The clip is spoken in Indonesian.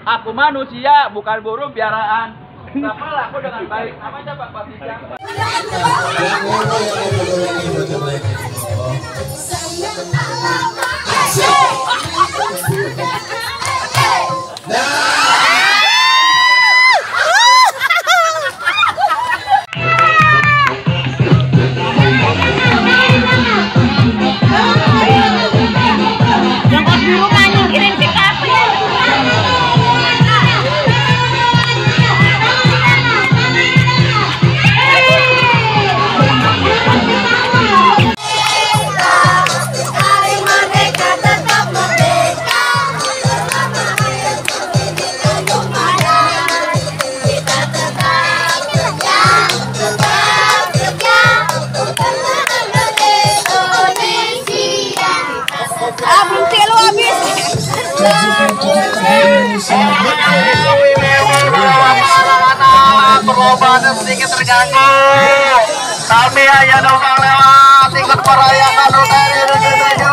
Aku manusia, bukan burung piaraan. Sapalah aku dengan baik. Namanya Pak Patijang. Perlombaan sedikit terganggu. Kami hanya numpang lewat ikut merayakan UTS 2017.